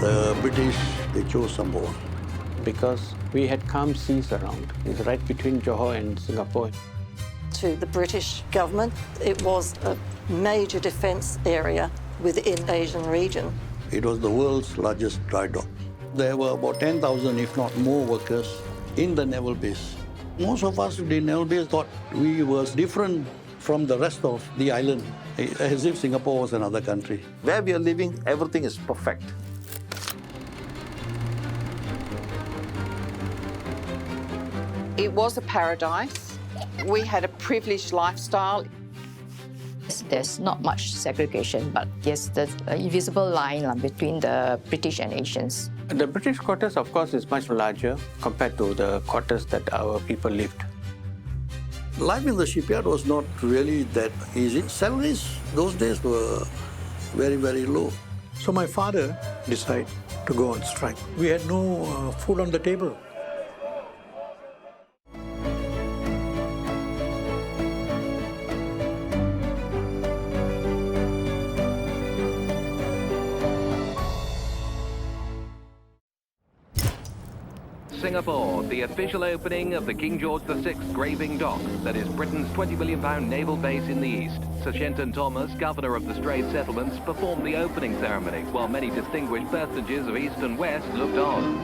the British, they chose Sembawang. Because we had calm seas around. It's right between Johor and Singapore. To the British government, it was a major defence area within the Asian region. It was the world's largest dry dock. There were about 10,000, if not more, workers in the Naval Base. Most of us in the Naval Base thought we were different from the rest of the island, as if Singapore was another country. Where we are living, everything is perfect. It was a paradise. We had a privileged lifestyle. There's not much segregation, but yes, there's an invisible line between the British and Asians. The British quarters, of course, is much larger compared to the quarters that our people lived. Life in the shipyard was not really that easy. Salaries those days were very, very low. So my father decided to go on strike. We had no food on the table. Singapore, the official opening of the King George VI graving dock, that is Britain's £20 million naval base in the east. Sir Shenton Thomas, governor of the Strait Settlements, performed the opening ceremony, while many distinguished personages of east and west looked on.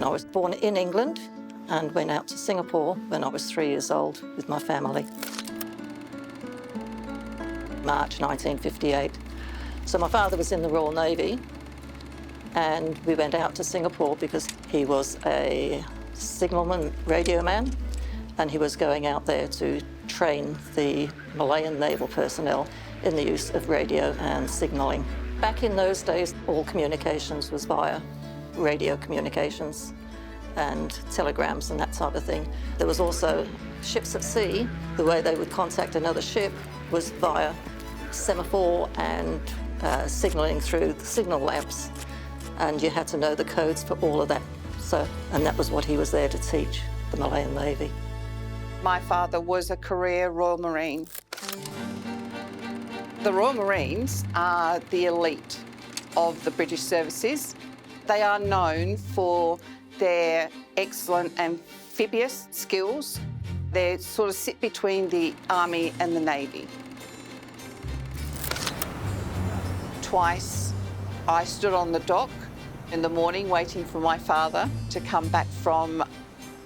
I was born in England and went out to Singapore when I was 3 years old with my family. March 1958. So my father was in the Royal Navy and we went out to Singapore because he was a signalman, radio man, and he was going out there to train the Malayan naval personnel in the use of radio and signalling. Back in those days, all communications was via radio communications and telegrams and that type of thing. There was also ships at sea. The way they would contact another ship was via semaphore and signalling through the signal lamps, and you had to know the codes for all of that. And that was what he was there to teach, the Malayan Navy. My father was a career Royal Marine. The Royal Marines are the elite of the British services. They are known for their excellent amphibious skills. They sort of sit between the Army and the Navy. Twice I stood on the dock in the morning waiting for my father to come back from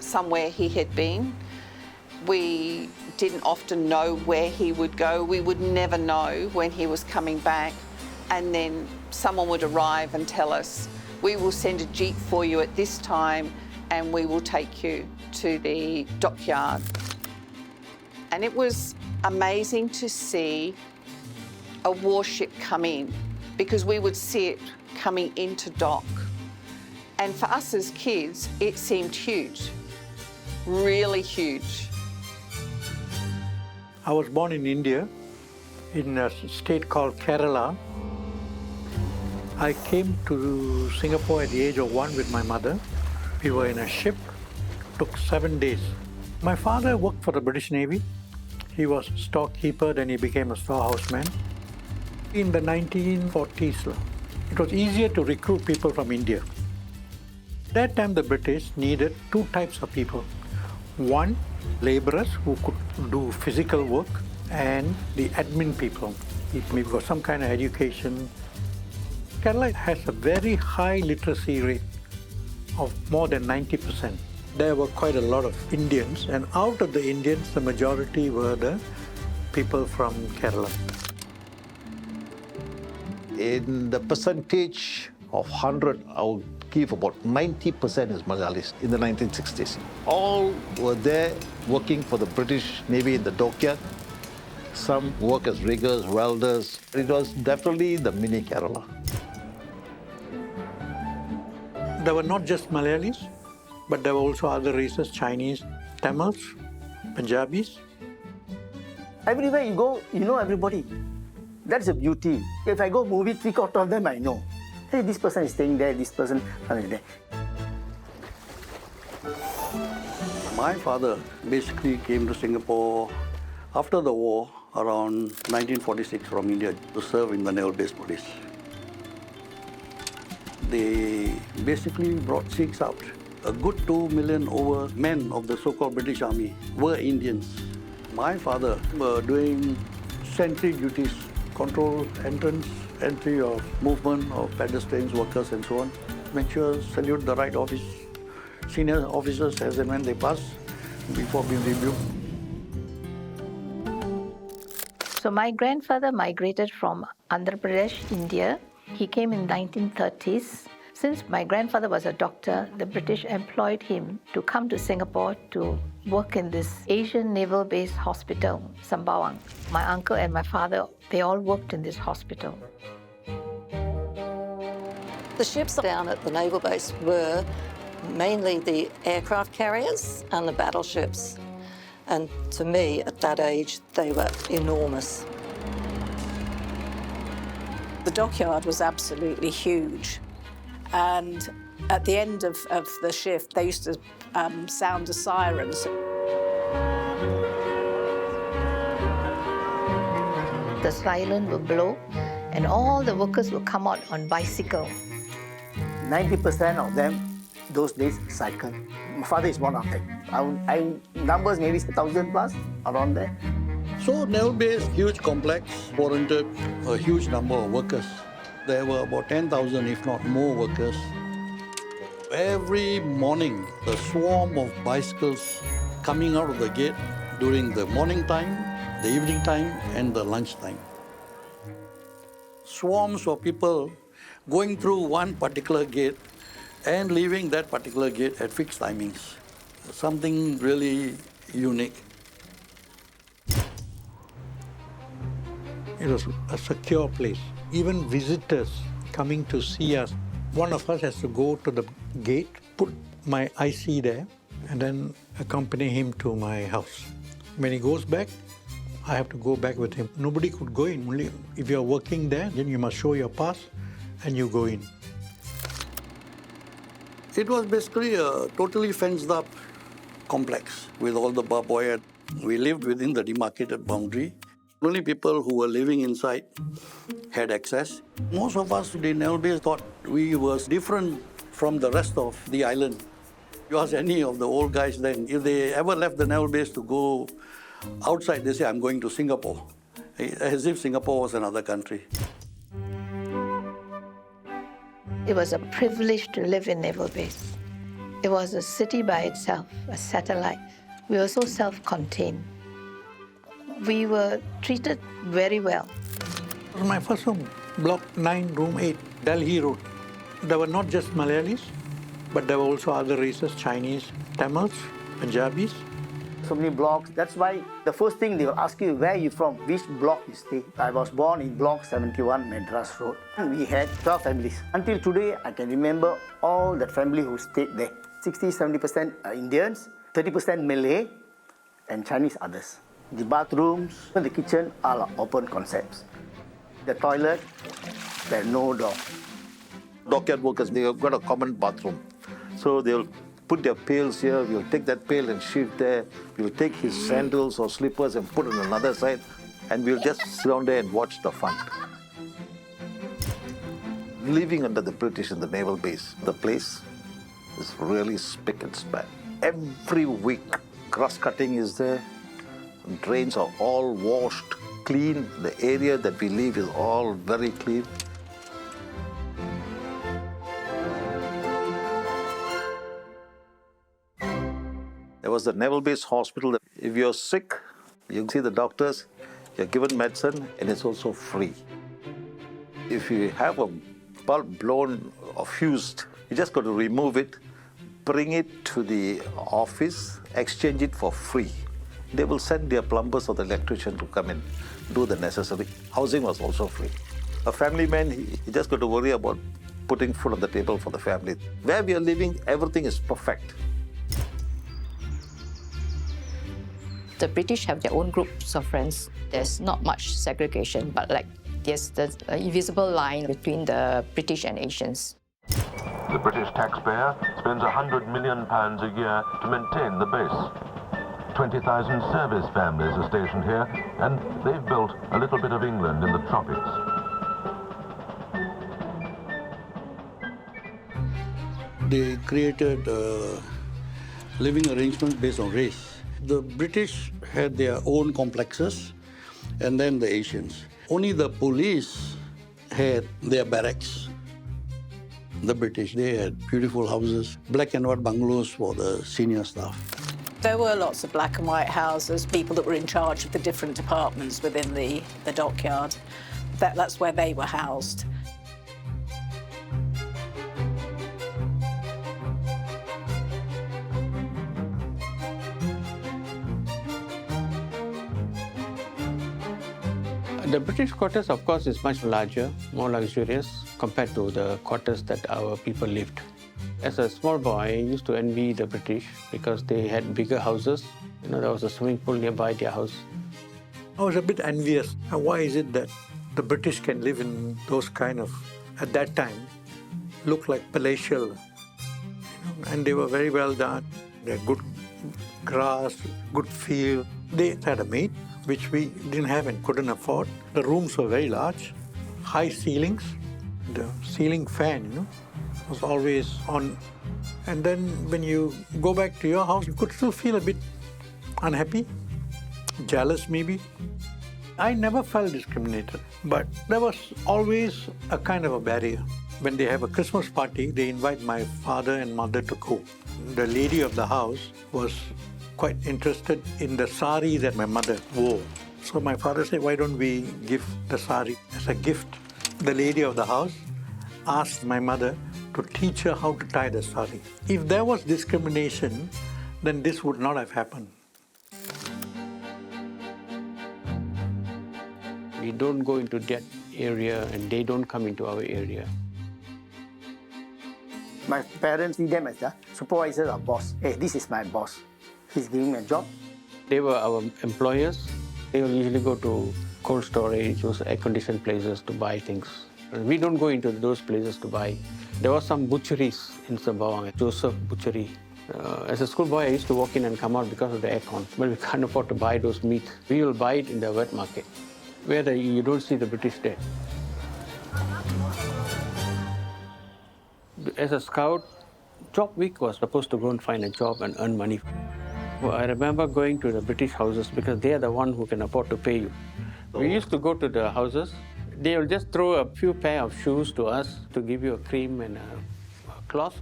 somewhere he had been. We didn't often know where he would go. We would never know when he was coming back. And then someone would arrive and tell us, we will send a jeep for you at this time and we will take you to the dockyard. And it was amazing to see a warship come in, because we would see it coming into dock. And for us as kids, it seemed huge, really huge. I was born in India, in a state called Kerala. I came to Singapore at the age of 1 with my mother. We were in a ship, took 7 days. My father worked for the British Navy. He was storekeeper, then he became a storehouseman. In the 1940s, it was easier to recruit people from India. At that time, the British needed 2 types of people. One, laborers who could do physical work, and the admin people. We've got some kind of education. Kerala has a very high literacy rate of more than 90%. There were quite a lot of Indians, and out of the Indians, the majority were the people from Kerala. In the percentage of 100, I would give about 90% is Malayalis in the 1960s. All were there working for the British Navy in the dockyard. Some work as riggers, welders. It was definitely the mini Kerala. There were not just Malayalis, but there were also other races, Chinese, Tamils, Punjabis. Everywhere you go, you know everybody. That's the beauty. If I go movie, 3/4 of them I know. Hey, this person is staying there, this person is there. My father basically came to Singapore after the war around 1946 from India to serve in the Naval Base police. They basically brought Sikhs out. A good 2 million over men of the so-called British Army were Indians. My father were doing sentry duties, control entrance, entry of movement of pedestrians, workers and so on. Make sure, salute the right office, senior officers as and when they pass before being rebuked. So my grandfather migrated from Andhra Pradesh, India. He came in 1930s. Since my grandfather was a doctor, the British employed him to come to Singapore to work in this Asian Naval Base hospital, Sembawang. My uncle and my father, they all worked in this hospital. The ships down at the naval base were mainly the aircraft carriers and the battleships. And to me, at that age, they were enormous. The dockyard was absolutely huge. And at the end of the shift, they used to sound the sirens. The siren will blow and all the workers will come out on bicycle. 90% of them, those days, cycle. My father is one of them. I numbers maybe 1,000 plus, around there. So Naval Base, huge complex, warranted a huge number of workers. There were about 10,000, if not more, workers. Every morning, the swarm of bicycles coming out of the gate during the morning time, the evening time, and the lunch time. Swarms of people going through one particular gate and leaving that particular gate at fixed timings. Something really unique. It was a secure place. Even visitors coming to see us, one of us has to go to the gate, put my IC there, and then accompany him to my house. When he goes back, I have to go back with him. Nobody could go in. Only if you're working there, then you must show your pass and you go in. It was basically a totally fenced up complex with all the barbed wire. We lived within the demarcated boundary. Only people who were living inside had access. Most of us in the Naval Base thought we were different from the rest of the island. You ask any of the old guys then, if they ever left the Naval Base to go outside, they say, I'm going to Singapore, as if Singapore was another country. It was a privilege to live in Naval Base. It was a city by itself, a satellite. We were so self-contained. We were treated very well. It was my first home, Block 9, Room 8, Delhi Road. There were not just Malayalis, but there were also other races, Chinese, Tamils, Punjabis. So many blocks. That's why the first thing they will ask you, where are you from, which block you stay. I was born in Block 71, Madras Road. We had 12 families. Until today, I can remember all the family who stayed there. 60-70% are Indians, 30% Malay, and Chinese others. The bathrooms and the kitchen are open concepts. The toilet, there's no door. Dockyard workers, they have got a common bathroom. So they'll put their pails here, we'll take that pail and shift there. We'll take his sandals or slippers and put on another side, and we'll just sit down there and watch the fun. Living under the British in the Naval Base, the place is really spick and span. Every week, grass cutting is there, drains are all washed, clean. The area that we live is all very clean. There was the Naval Base hospital. If you're sick, you see the doctors, you're given medicine, and it's also free. If you have a bulb blown or fused, you just got to remove it, bring it to the office, exchange it for free. They will send their plumbers or the electrician to come and do the necessary. Housing was also free. A family man, he just got to worry about putting food on the table for the family. Where we are living, everything is perfect. The British have their own groups of friends. There's not much segregation, but there's the invisible line between the British and Asians. The British taxpayer spends £100 million a year to maintain the base. 20,000 service families are stationed here, and they've built a little bit of England in the tropics. They created living arrangements based on race. The British had their own complexes, and then the Asians. Only the police had their barracks. The British, they had beautiful houses, black and white bungalows for the senior staff. There were lots of black and white houses, people that were in charge of the different departments within the dockyard. That's where they were housed. The British quarters, of course, is much larger, more luxurious compared to the quarters that our people lived. As a small boy, I used to envy the British because they had bigger houses. You know, there was a swimming pool nearby their house. I was a bit envious. Why is it that the British can live in those kind of, at that time, look like palatial, and they were very well done. They had good grass, good field. They had a maid, which we didn't have and couldn't afford. The rooms were very large, high ceilings. The ceiling fan, was always on. And then when you go back to your house, you could still feel a bit unhappy, jealous maybe. I never felt discriminated, but there was always a kind of a barrier. When they have a Christmas party, they invite my father and mother to cook. The lady of the house was quite interested in the sari that my mother wore. So my father said, why don't we give the sari as a gift? The lady of the house asked my mother to teach her how to tie the sari. If there was discrimination, then this would not have happened. We don't go into that area and they don't come into our area. My parents see them as the supervisor or boss. Hey, this is my boss. He's giving me a job. They were our employers. They will usually go to cold storage, those air-conditioned places to buy things. We don't go into those places to buy. There were some butcheries in Sembawang, Joseph Butchery. As a schoolboy, I used to walk in and come out because of the aircon. But we can't afford to buy those meat. We will buy it in the wet market, where you don't see the British there. As a scout, job week was supposed to go and find a job and earn money. Well, I remember going to the British houses because they are the one who can afford to pay you. We used to go to the houses. They will just throw a few pair of shoes to us to give you a cream and a cloth.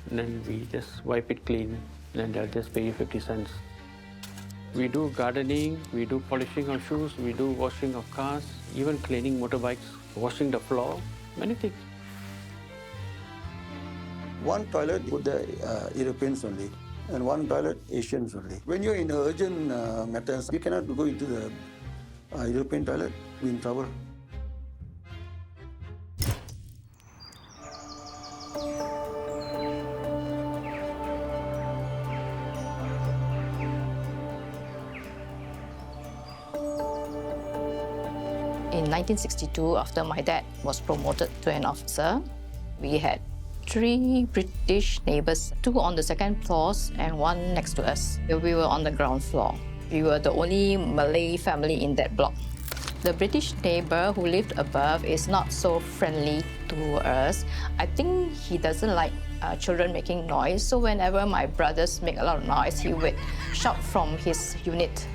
And then we just wipe it clean. And they'll just pay you 50 cents. We do gardening, we do polishing of shoes, we do washing of cars, even cleaning motorbikes, washing the floor, many things. One toilet with the Europeans only, and one toilet Asians only. When you're in urgent matters, you cannot go into the European toilet, you're in trouble. In 1962, after my dad was promoted to an officer, we had 3 British neighbors, 2 on the second floors and 1 next to us. We were on the ground floor. We were the only Malay family in that block. The British neighbor who lived above is not so friendly to us. I think he doesn't like children making noise, so whenever my brothers make a lot of noise, he would shout from his unit.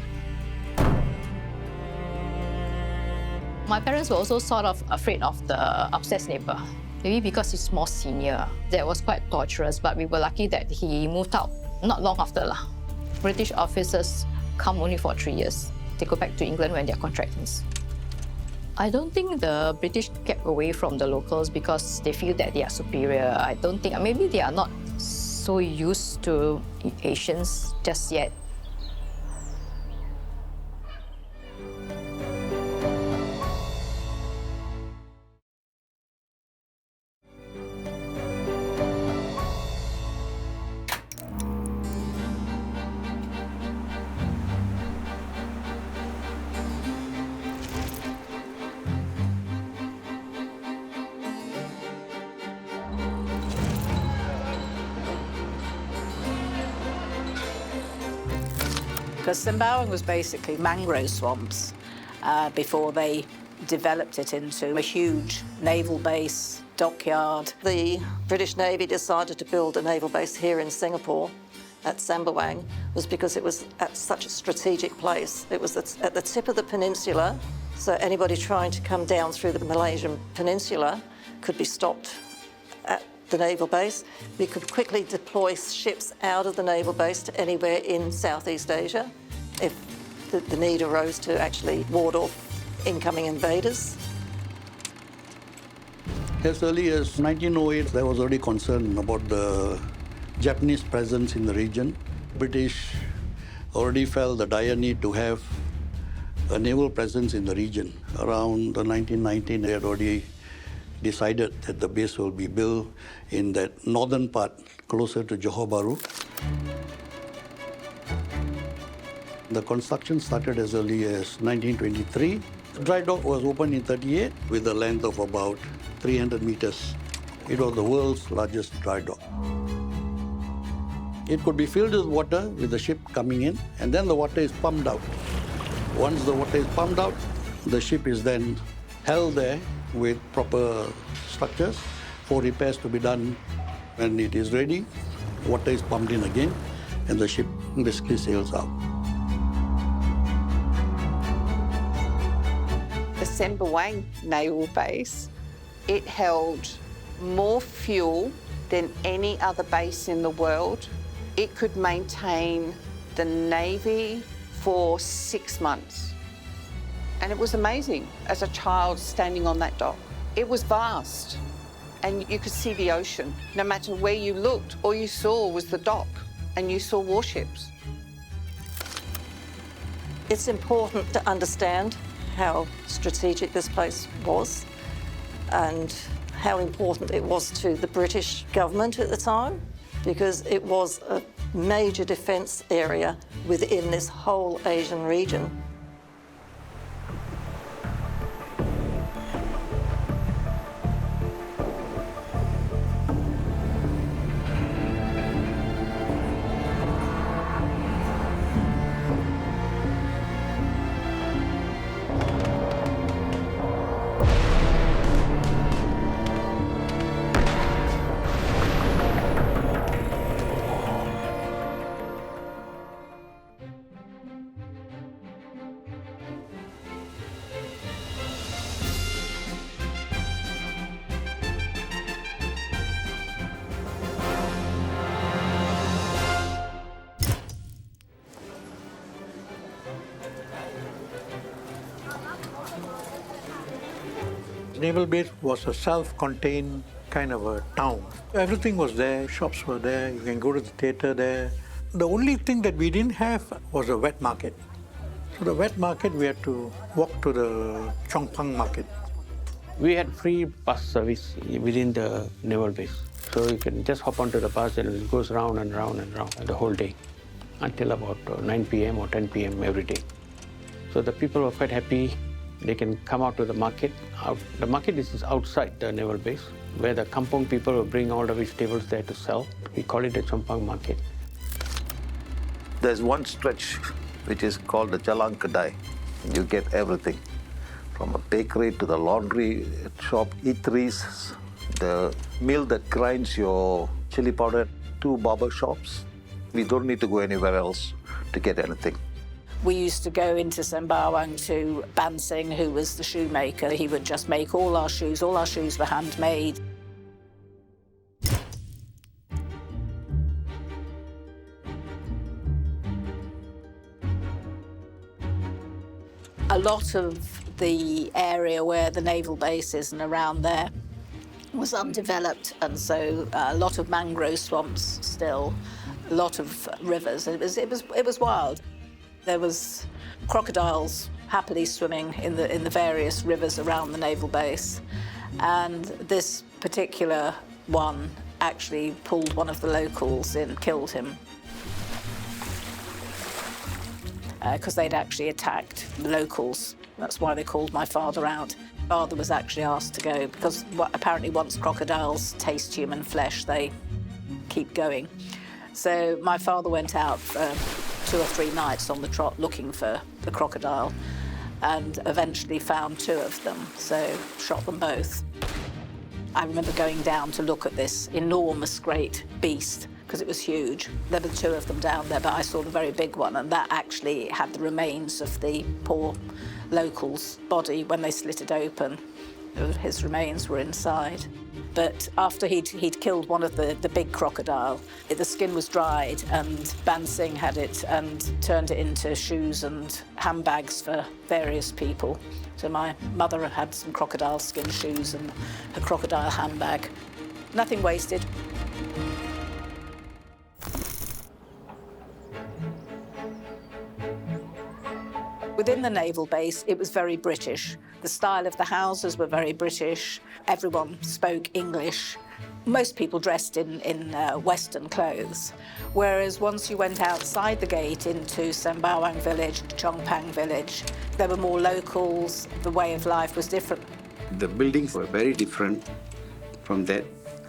My parents were also sort of afraid of the upstairs neighbor. Maybe because he's more senior. That was quite torturous, but we were lucky that he moved out not long after. British officers come only for 3 years. They go back to England when their contract ends. I don't think the British kept away from the locals because they feel that they are superior. I don't think, maybe they are not so used to Asians just yet. because Sembawang was basically mangrove swamps before they developed it into a huge naval base, dockyard. The British Navy decided to build a naval base here in Singapore at Sembawang was because it was at such a strategic place. It was at the tip of the peninsula, so anybody trying to come down through the Malaysian peninsula could be stopped at the naval base. We could quickly deploy ships out of the naval base to anywhere in Southeast Asia if the need arose to actually ward off incoming invaders. As early as 1908, there was already concern about the Japanese presence in the region. British already felt the dire need to have a naval presence in the region. Around 1919, they had already decided that the base will be built in that northern part, closer to Johor Bahru. The construction started as early as 1923. The dry dock was opened in 1938 with a length of about 300 meters. It was the world's largest dry dock. It could be filled with water with the ship coming in, and then the water is pumped out. Once the water is pumped out, the ship is then held there with proper structures for repairs to be done. When it is ready, water is pumped in again, and the ship basically sails out. The Sembawang Naval Base, it held more fuel than any other base in the world. It could maintain the Navy for 6 months. And it was amazing as a child standing on that dock. It was vast and you could see the ocean. No matter where you looked, all you saw was the dock and you saw warships. It's important to understand how strategic this place was and how important it was to the British government at the time, because it was a major defence area within this whole Asian region. Naval Base was a self-contained kind of a town. Everything was there, shops were there, you can go to the theatre there. The only thing that we didn't have was a wet market. So the wet market, we had to walk to the Chongpang market. We had free bus service within the Naval Base. So you can just hop onto the bus and it goes round and round and round the whole day until about 9 p.m. or 10 p.m. every day. So the people were quite happy. They can come out to the market. The market is outside the Naval Base, where the kampong people will bring all the vegetables there to sell. We call it the Chompang Market. There's one stretch which is called the Jalan Kedai. You get everything, from a bakery to the laundry shop, eateries, the mill that grinds your chili powder, 2 barber shops. We don't need to go anywhere else to get anything. We used to go into Sembawang to Ban Singh, who was the shoemaker. He would just make all our shoes. All our shoes were handmade. A lot of the area where the naval base is and around there was undeveloped, and so a lot of mangrove swamps still, a lot of rivers. It was wild. There was crocodiles happily swimming in the various rivers around the naval base, and this particular one actually pulled one of the locals in, killed him, because they'd actually attacked the locals. That's why they called my father out. Father was actually asked to go because apparently once crocodiles taste human flesh, they keep going. So my father went out 2 or 3 nights on the trot looking for the crocodile, and eventually found 2 of them, so shot them both. I remember going down to look at this enormous great beast, because it was huge. There were 2 of them down there, but I saw the very big one, and that actually had the remains of the poor local's body when they slit it open. His remains were inside. But after he'd killed one of the big crocodile, the skin was dried, and Ban Singh had it and turned it into shoes and handbags for various people. So my mother had some crocodile skin shoes and a crocodile handbag. Nothing wasted. Within the naval base, it was very British. The style of the houses were very British. Everyone spoke English. Most people dressed in Western clothes. Whereas once you went outside the gate into Sembawang village, Chongpang village, there were more locals. The way of life was different. The buildings were very different from that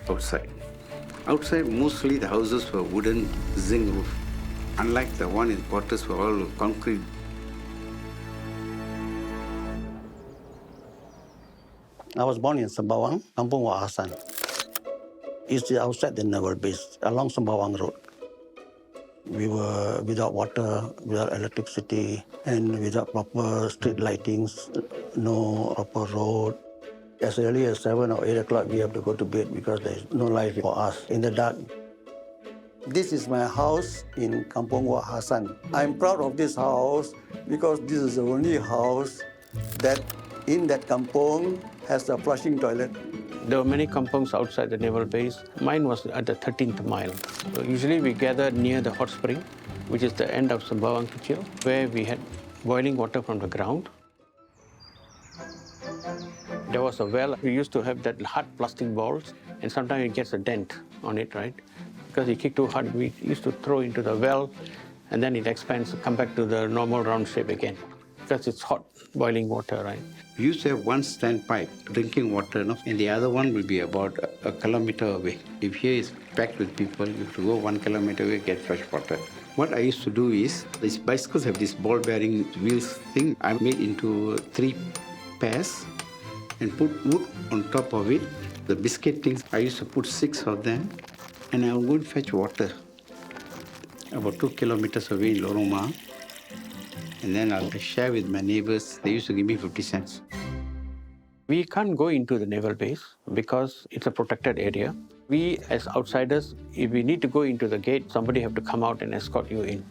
outside. Outside, mostly the houses were wooden zinc roof. Unlike the one in quarters were all concrete. I was born in Sembawang, Kampung Wak Hassan. It's outside the Naval Base, along Sembawang Road. We were without water, without electricity, and without proper street lightings, no proper road. As early as 7 or 8 o'clock, we have to go to bed because there's no light for us in the dark. This is my house in Kampung Wak Hassan. I'm proud of this house because this is the only house that in that kampung has a flushing toilet. There were many kampungs outside the naval base. Mine was at the 13th mile. So usually we gathered near the hot spring, which is the end of Sembawang Kecil, where we had boiling water from the ground. There was a well. We used to have that hard plastic balls, and sometimes it gets a dent on it, right? Because you kick too hard, we used to throw into the well, and then it expands, come back to the normal round shape again. Because it's hot, boiling water, right? We used to have one standpipe, drinking water, no? And the other one will be about a kilometer away. If here is packed with people, you have to go 1 kilometer away, get fresh water. What I used to do is, these bicycles have this ball-bearing wheels thing. I made into 3 pairs and put wood on top of it. The biscuit things, I used to put 6 of them, and I would go and fetch water about 2 kilometers away in Lorong. And then I'll share with my neighbors. They used to give me 50 cents. We can't go into the naval base because it's a protected area. We, as outsiders, if we need to go into the gate, somebody have to come out and escort you in.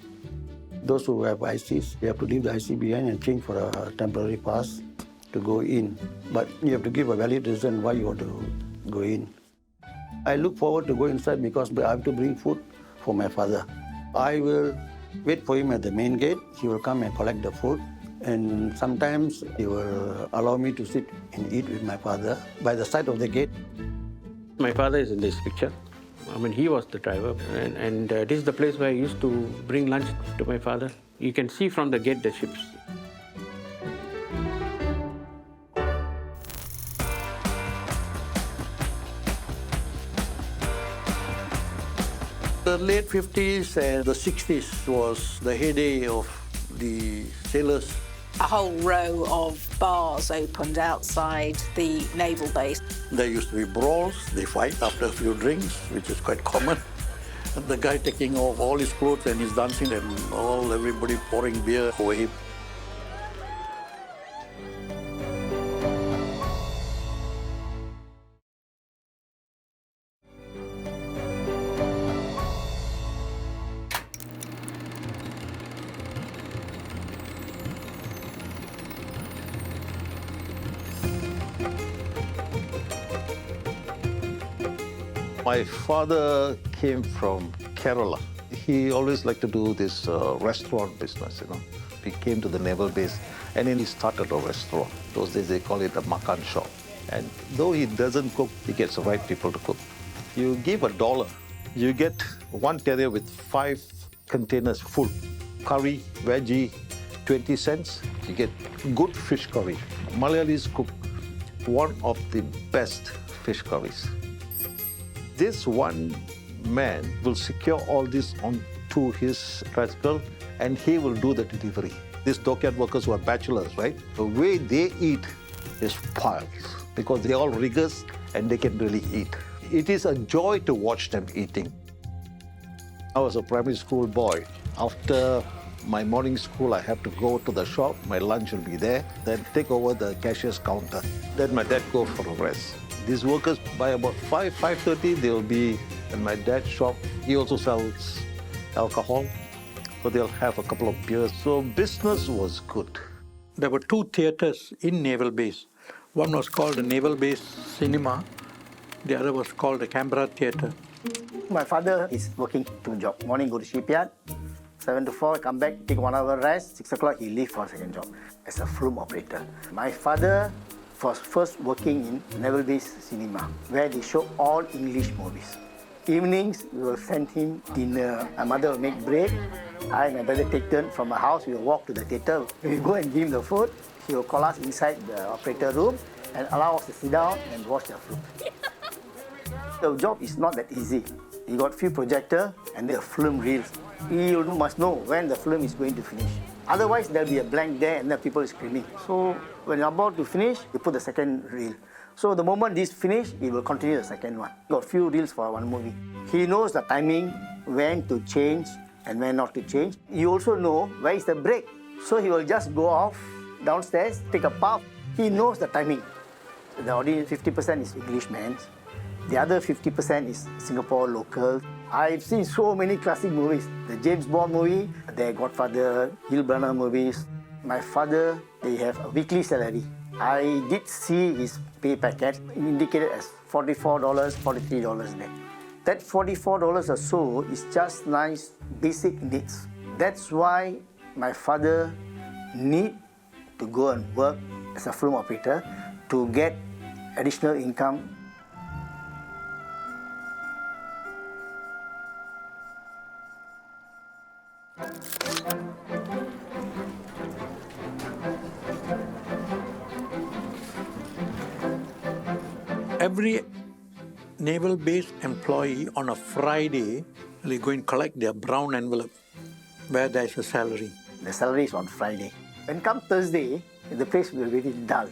Those who have ICs, they have to leave the IC behind and change for a temporary pass to go in. But you have to give a valid reason why you want to go in. I look forward to go inside because I have to bring food for my father. I will wait for him at the main gate. He will come and collect the food. And sometimes he will allow me to sit and eat with my father by the side of the gate. My father is in this picture. I mean, he was the driver. And this is the place where I used to bring lunch to my father. You can see from the gate the ships. The late 50s and the 60s was the heyday of the sailors. A whole row of bars opened outside the naval base. There used to be brawls. They fight after a few drinks, which is quite common. And the guy taking off all his clothes and he's dancing and everybody pouring beer over him. My father came from Kerala. He always liked to do this restaurant business, He came to the naval base and then he started a restaurant. Those days they call it a makan shop. And though he doesn't cook, he gets the right people to cook. You give $1, you get 1 carrier with 5 containers full. Curry, veggie, 20 cents. You get good fish curry. Malayalis cook one of the best fish curries. This one man will secure all this onto his tricycle and he will do the delivery. These dockyard workers who are bachelors, right? The way they eat is spoiled because they're all riggers and they can really eat. It is a joy to watch them eating. I was a primary school boy. After my morning school, I have to go to the shop. My lunch will be there. Then take over the cashier's counter. Then my dad goes for a rest. These workers, by about 5:30, they will be in my dad's shop. He also sells alcohol, so they'll have a couple of beers. So business was good. There were 2 theatres in Naval Base. One was called the Naval Base Cinema. The other was called the Canberra Theatre. My father is working 2 jobs. Morning, go to shipyard. 7 to 4, come back, take 1 hour rest. 6 o'clock, he leave for a second job as a film operator. My father was first working in Naval Base Cinema, where they show all English movies. Evenings, we will send him dinner. My mother will make bread. I and my brother take turn from my house. We will walk to the theatre. We go and give him the food. He will call us inside the operator room and allow us to sit down and watch the film. The job is not that easy. You got few projector and the film reels. You must know when the film is going to finish. Otherwise, there'll be a blank there and the people is screaming. So when you're about to finish, you put the second reel. So the moment this finish, he will continue the second one. Got few reels for one movie. He knows the timing, when to change and when not to change. You also know where is the break. So he will just go off downstairs, take a puff. He knows the timing. The audience, 50% is Englishman. The other 50% is Singapore local. I've seen so many classic movies. The James Bond movie, The Godfather, Hill Brunner movies. My father, they have a weekly salary. I did see his pay packet indicated as $44, $43 there. That $44 or so is just nice basic needs. That's why my father need to go and work as a film operator to get additional income. Every Naval Base employee on a Friday will go and collect their brown envelope where there is a salary. The salary is on Friday. When come Thursday, the place will be very dull,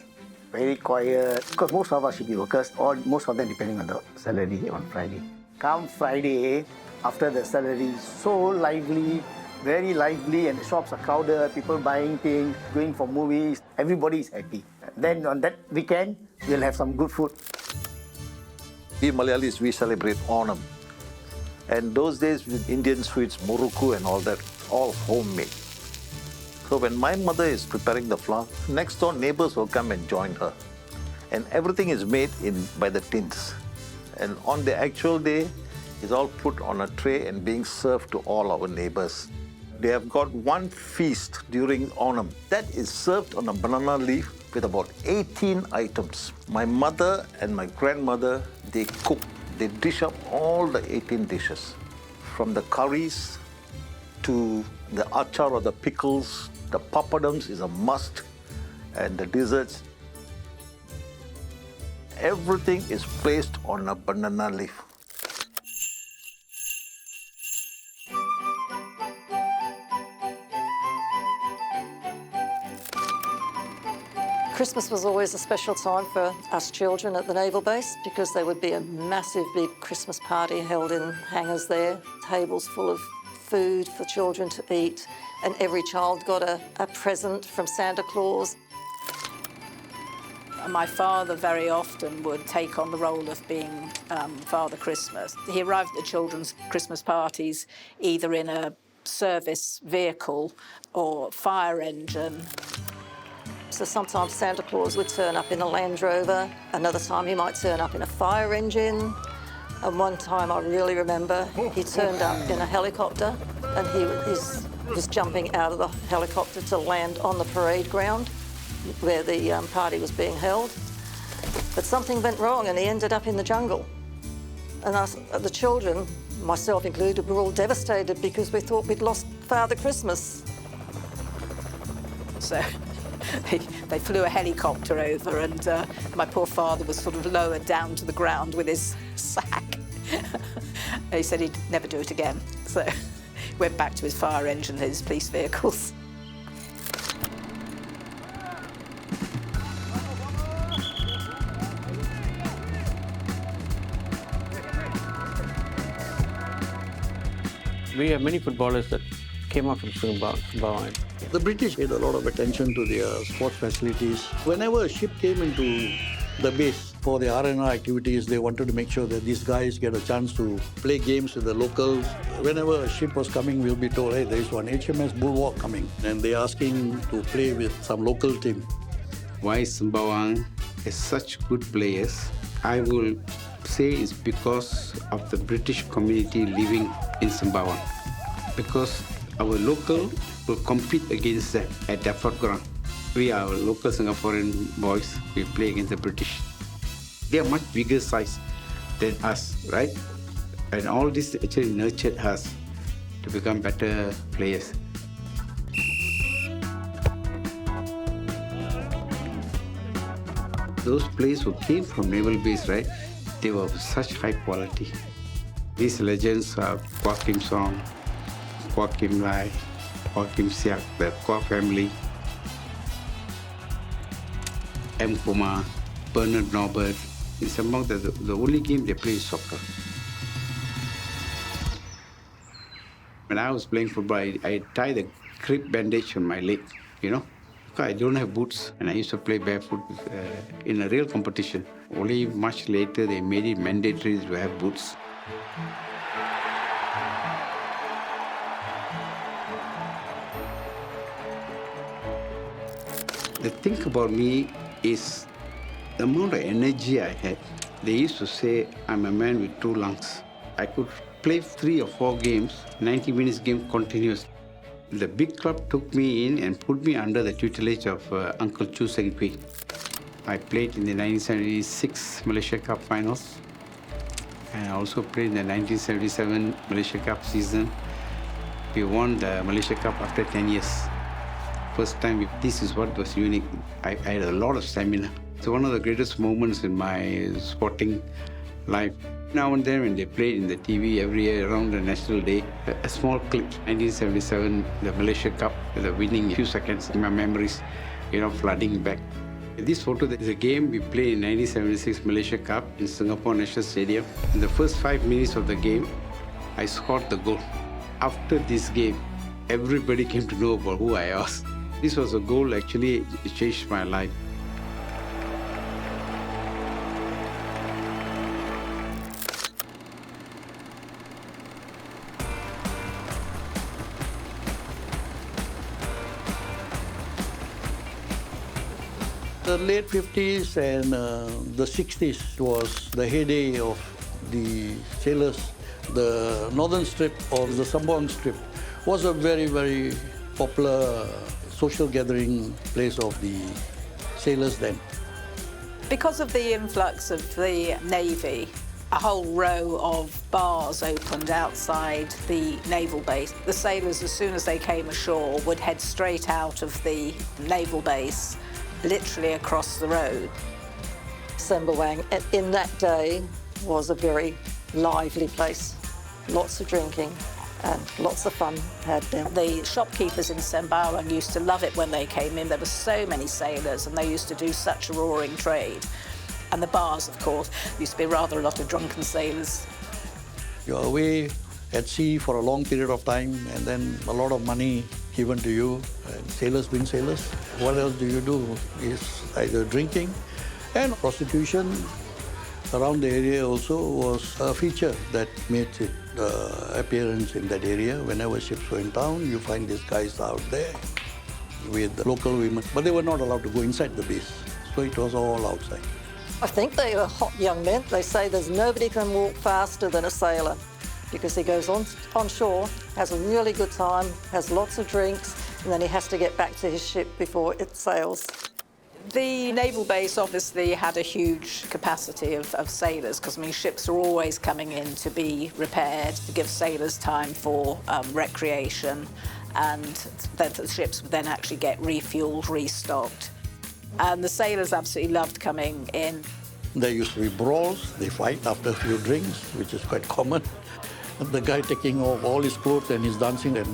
very quiet, because most of us should be workers, or most of them depending on the salary on Friday. Come Friday, after the salary, so lively, very lively, and the shops are crowded, people buying things, going for movies, everybody is happy. Then on that weekend, we'll have some good food. We Malayalis, we celebrate Onam. And those days with Indian sweets, murukku and all that, all homemade. So when my mother is preparing the flour, next door neighbors will come and join her. And everything is made by the tins. And on the actual day, it's all put on a tray and being served to all our neighbors. They have got one feast during Onam. That is served on a banana leaf with about 18 items. My mother and my grandmother, they cook. They dish up all the 18 dishes. From the curries to the achar or the pickles, the papadums is a must, and the desserts. Everything is placed on a banana leaf. Christmas was always a special time for us children at the Naval Base because there would be a massive big Christmas party held in hangars there, tables full of food for children to eat, and every child got a present from Santa Claus. My father very often would take on the role of being Father Christmas. He arrived at the children's Christmas parties either in a service vehicle or fire engine. So sometimes Santa Claus would turn up in a Land Rover, another time he might turn up in a fire engine, and one time I really remember he turned up in a helicopter and he was jumping out of the helicopter to land on the parade ground where the party was being held. But something went wrong and he ended up in the jungle. And us, the children, myself included, were all devastated because we thought we'd lost Father Christmas. So they flew a helicopter over and my poor father was sort of lowered down to the ground with his sack. He said he'd never do it again. So went back to his fire engine and his police vehicles. We have many footballers that came out from Sembawang. The British paid a lot of attention to their sports facilities. Whenever a ship came into the base for the R&R activities, they wanted to make sure that these guys get a chance to play games with the locals. Whenever a ship was coming, we'll be told, hey, there's one HMS Bulwark coming. And they're asking to play with some local team. Why Sembawang has such good players, I will say it's because of the British community living in Sembawang. Because our local will compete against them at Depot ground. We are local Singaporean boys, we play against the British. They are much bigger size than us, right? And all this actually nurtured us to become better players. Those players who came from Naval Base, right? They were of such high quality. These legends are Kwa Kim Song, Kwa Kim Lai, Kwa Kim Siak, the Kwa family, M. Kumar, Bernard Norbert. In Sembawang, the only game they play is soccer. When I was playing football, I tied a grip bandage on my leg, you know. I don't have boots, and I used to play barefoot in a real competition. Only much later, they made it mandatory to have boots. The thing about me is the amount of energy I had. They used to say, I'm a man with two lungs. I could play 3 or 4 games, 90 minutes game continuous. The big club took me in and put me under the tutelage of Uncle Chu Seng Kui. I played in the 1976 Malaysia Cup finals, and I also played in the 1977 Malaysia Cup season. We won the Malaysia Cup after 10 years. First time, this is what was unique. I had a lot of stamina. It's one of the greatest moments in my sporting life. Now and then when they played in the TV every year around the National Day, a small clip, 1977, the Malaysia Cup, the winning few seconds, my memories, you know, flooding back. This photo is a game we played in 1976 Malaysia Cup in Singapore National Stadium. In the first 5 minutes of the game, I scored the goal. After this game, everybody came to know about who I was. This was a goal actually it changed my life. The late 50s and the 60s was the heyday of the sailors. The northern strip or the Sembawang strip was a very, very popular social gathering place of the sailors then. Because of the influx of the Navy, a whole row of bars opened outside the naval base. The sailors, as soon as they came ashore, would head straight out of the naval base, literally across the road. Sembawang, in that day, was a very lively place. Lots of drinking and lots of fun had there. The shopkeepers in Sembawang used to love it when they came in. There were so many sailors and they used to do such a roaring trade. And the bars, of course, used to be rather a lot of drunken sailors. You're away at sea for a long period of time and then a lot of money given to you, and sailors being sailors. What else do you do? Is either drinking and prostitution around the area also was a feature that made its appearance in that area. Whenever ships were in town, you find these guys out there with local women. But they were not allowed to go inside the base, so it was all outside. I think they were hot young men. They say there's nobody can walk faster than a sailor because he goes on shore, has a really good time, has lots of drinks, and then he has to get back to his ship before it sails. The naval base obviously had a huge capacity of sailors because, I mean, ships are always coming in to be repaired, to give sailors time for recreation, and the ships would then actually get refueled, restocked. And the sailors absolutely loved coming in. There used to be brawls. They fight after a few drinks, which is quite common. The guy taking off all his clothes and he's dancing and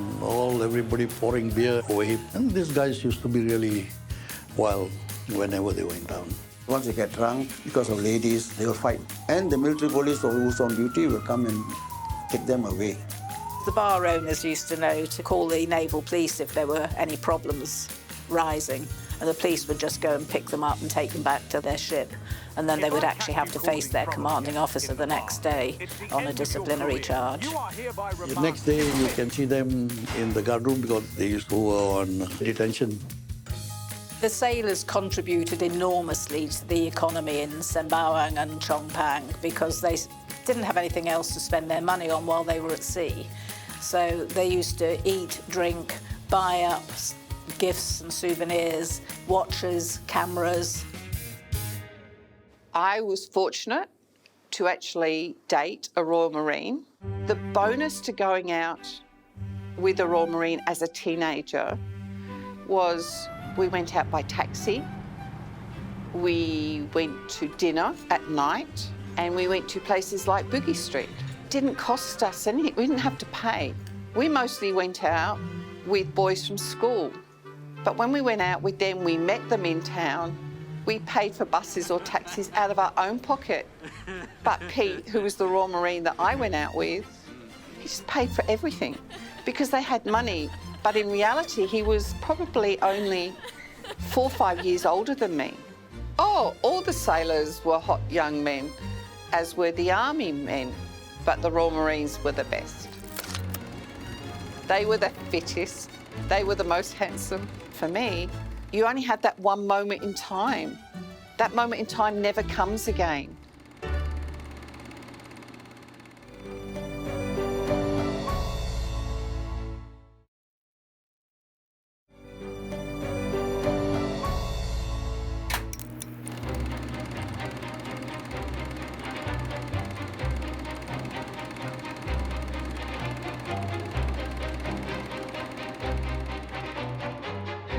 everybody pouring beer over him. And these guys used to be really wild whenever they were in town. Once they get drunk, because of ladies, they will fight. And the military police who's on duty will come and take them away. The bar owners used to know to call the naval police if there were any problems rising, and the police would just go and pick them up and take them back to their ship, and then they would actually have to face their commanding officer the next day on a disciplinary charge. The next day you can see them in the guardroom because they used to go on detention. The sailors contributed enormously to the economy in Sembawang and Chongpang because they didn't have anything else to spend their money on while they were at sea. So they used to eat, drink, buy up gifts and souvenirs, watches, cameras. I was fortunate to actually date a Royal Marine. The bonus to going out with a Royal Marine as a teenager was we went out by taxi, we went to dinner at night, and we went to places like Boogie Street. It didn't cost us anything, we didn't have to pay. We mostly went out with boys from school. But when we went out with them, we met them in town. We paid for buses or taxis out of our own pocket. But Pete, who was the Royal Marine that I went out with, he just paid for everything because they had money. But in reality, he was probably only 4 or 5 years older than me. Oh, all the sailors were hot young men, as were the army men, but the Royal Marines were the best. They were the fittest, they were the most handsome. For me, you only had that one moment in time. That moment in time never comes again.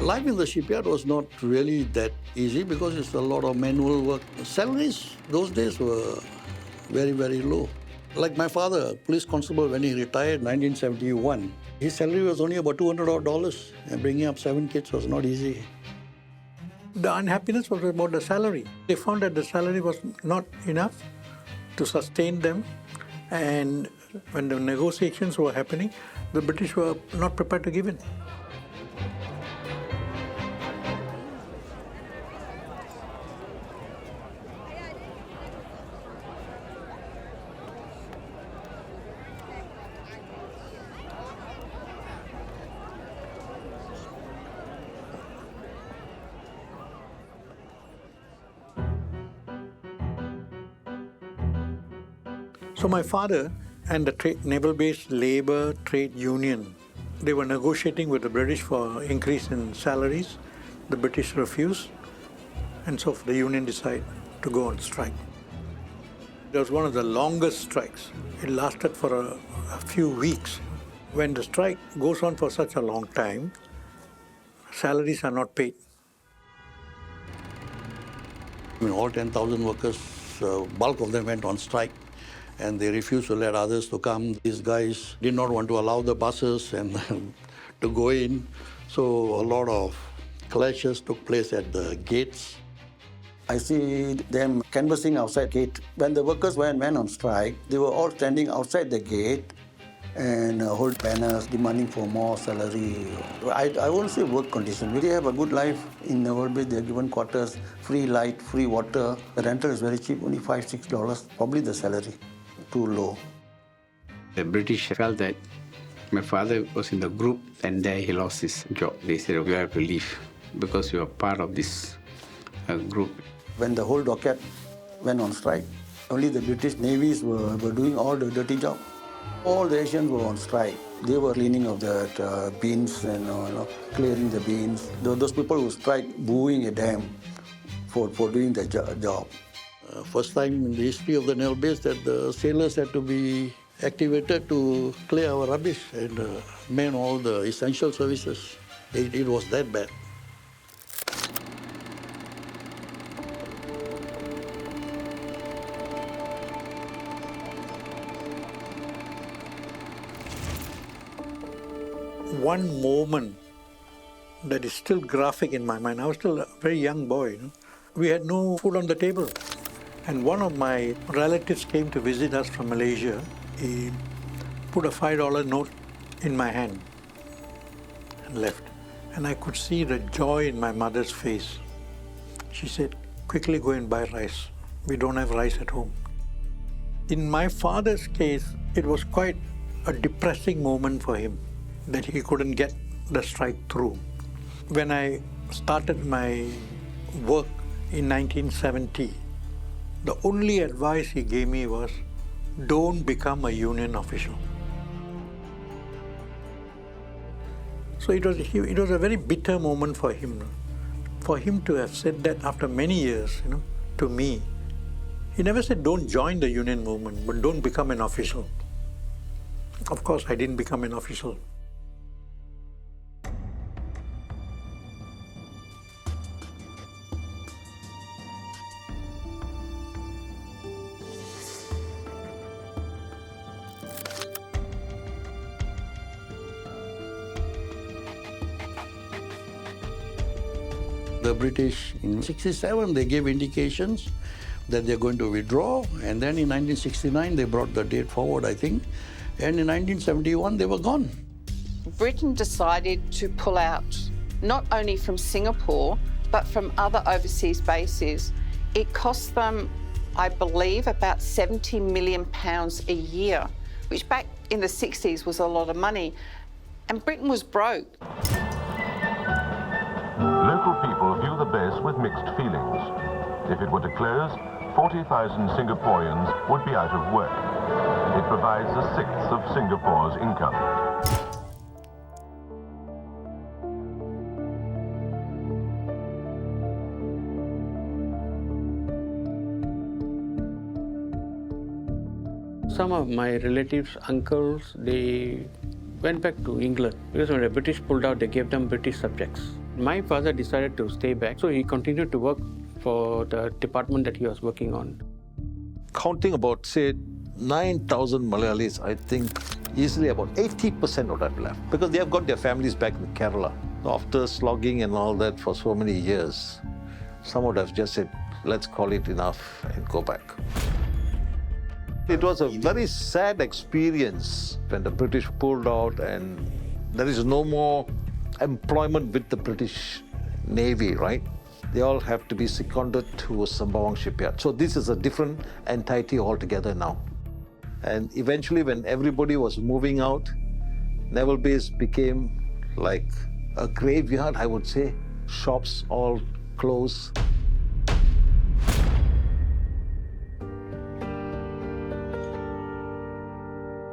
Life in the shipyard was not really that easy because it's a lot of manual work. Salaries those days were very, very low. Like my father, police constable, when he retired in 1971, his salary was only about $200, and bringing up 7 kids was not easy. The unhappiness was about the salary. They found that the salary was not enough to sustain them, and when the negotiations were happening, the British were not prepared to give in. So my father and the Naval Base Labour Trade Union, they were negotiating with the British for increase in salaries. The British refused, and so the union decided to go on strike. It was one of the longest strikes. It lasted for a few weeks. When the strike goes on for such a long time, salaries are not paid. I mean, all 10,000 workers, bulk of them went on strike, and they refused to let others to come. These guys did not want to allow the buses and to go in, so a lot of clashes took place at the gates. I see them canvassing outside gate. When the workers went on strike, they were all standing outside the gate and hold banners demanding for more salary. I won't say work condition. They have a good life in Naval Base. They are given quarters, free light, free water. The rental is very cheap, only $5, $6. Probably the salary too low. The British felt that my father was in the group, and there he lost his job. They said, "You have to leave because you are part of this group." When the whole docket went on strike, only the British navies were doing all the dirty job. All the Asians were on strike. They were cleaning of the beans and clearing the beans. Those people who strike, booing at them for doing the job. First time in the history of the Naval Base that the sailors had to be activated to clear our rubbish and man all the essential services. It was that bad. one moment that is still graphic in my mind. I was still a very young boy. You know? We had no food on the table. And one of my relatives came to visit us from Malaysia. He put a $5 note in my hand and left. And I could see the joy in my mother's face. She said, quickly go and buy rice. We don't have rice at home. In my father's case, it was quite a depressing moment for him that he couldn't get the strike through. When I started my work in 1970, the only advice he gave me was, don't become a union official. So it was a very bitter moment for him. For him to have said that after many years, to me, he never said, don't join the union movement, but don't become an official. Of course, I didn't become an official. The British in 1967, they gave indications that they're going to withdraw. And then in 1969, they brought the date forward, I think. And in 1971, they were gone. Britain decided to pull out not only from Singapore, but from other overseas bases. It cost them, I believe, about £70 million a year, which back in the 60s was a lot of money. And Britain was broke. Local people view the base with mixed feelings. If it were to close, 40,000 Singaporeans would be out of work. It provides a sixth of Singapore's income. Some of my relatives, uncles, they went back to England because when the British pulled out, they gave them British subjects. My father decided to stay back, so he continued to work for the department that he was working on. Counting about, say, 9,000 Malayalis, I think easily about 80% would have left because they have got their families back in Kerala. After slogging and all that for so many years, some would have just said, let's call it enough and go back. It was a very sad experience when the British pulled out and there is no more employment with the British Navy, right? They all have to be seconded to Sembawang shipyard. So this is a different entity altogether now. And eventually when everybody was moving out, Naval Base became like a graveyard, I would say. Shops all closed.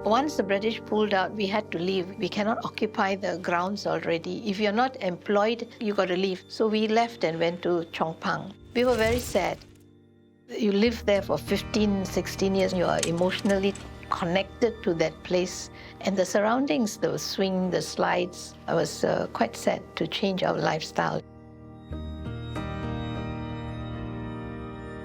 Once the British pulled out, we had to leave. We cannot occupy the grounds already. If you're not employed, you got to leave. So we left and went to Chongpang. We were very sad. You live there for 15, 16 years. You are emotionally connected to that place. And the surroundings, the swing, the slides, I was quite sad to change our lifestyle.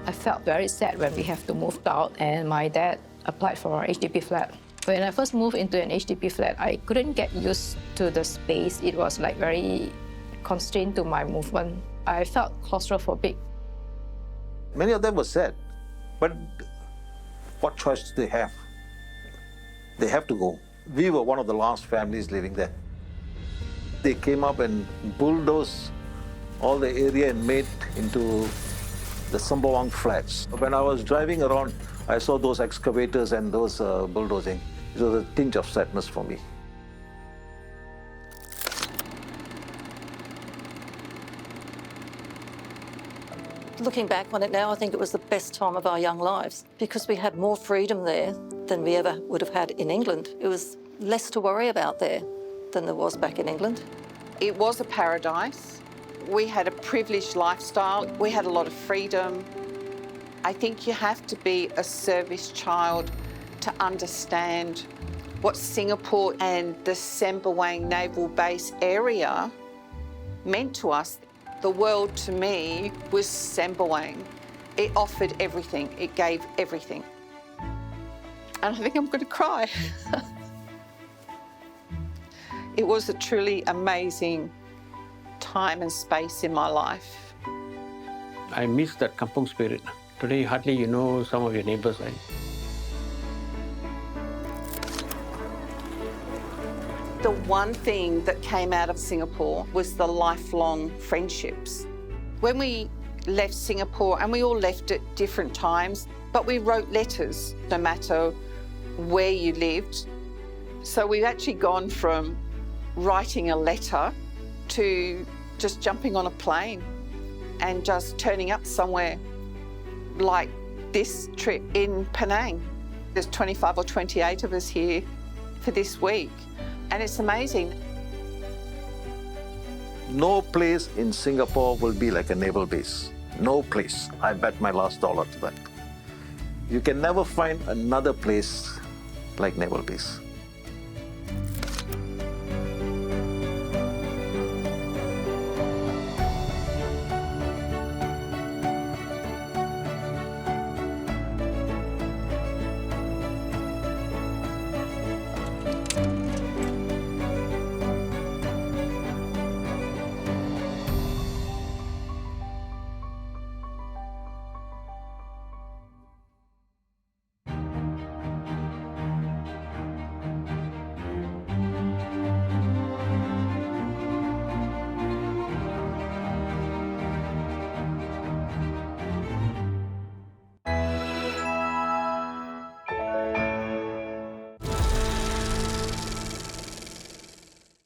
I felt very sad when we have to move out and my dad applied for an HDB flat. When I first moved into an HDB flat, I couldn't get used to the space. It was like very constrained to my movement. I felt claustrophobic. Many of them were sad, but what choice do they have? They have to go. We were one of the last families living there. They came up and bulldozed all the area and made into the Sembawang flats. When I was driving around, I saw those excavators and those bulldozing. It was a tinge of sadness for me. Looking back on it now, I think it was the best time of our young lives because we had more freedom there than we ever would have had in England. It was less to worry about there than there was back in England. It was a paradise. We had a privileged lifestyle. We had a lot of freedom. I think you have to be a service child to understand what Singapore and the Sembawang Naval Base area meant to us. The world to me was Sembawang. It offered everything. It gave everything. And I think I'm going to cry. It was a truly amazing time and space in my life. I miss that kampung spirit. Today, hardly you know some of your neighbors, right? The one thing that came out of Singapore was the lifelong friendships. When we left Singapore, and we all left at different times, but we wrote letters no matter where you lived. So we've actually gone from writing a letter to just jumping on a plane and just turning up somewhere like this trip in Penang. There's 25 or 28 of us here for this week, and it's amazing. No place in Singapore will be like a naval base. No place. I bet my last dollar to that. You can never find another place like Naval Base.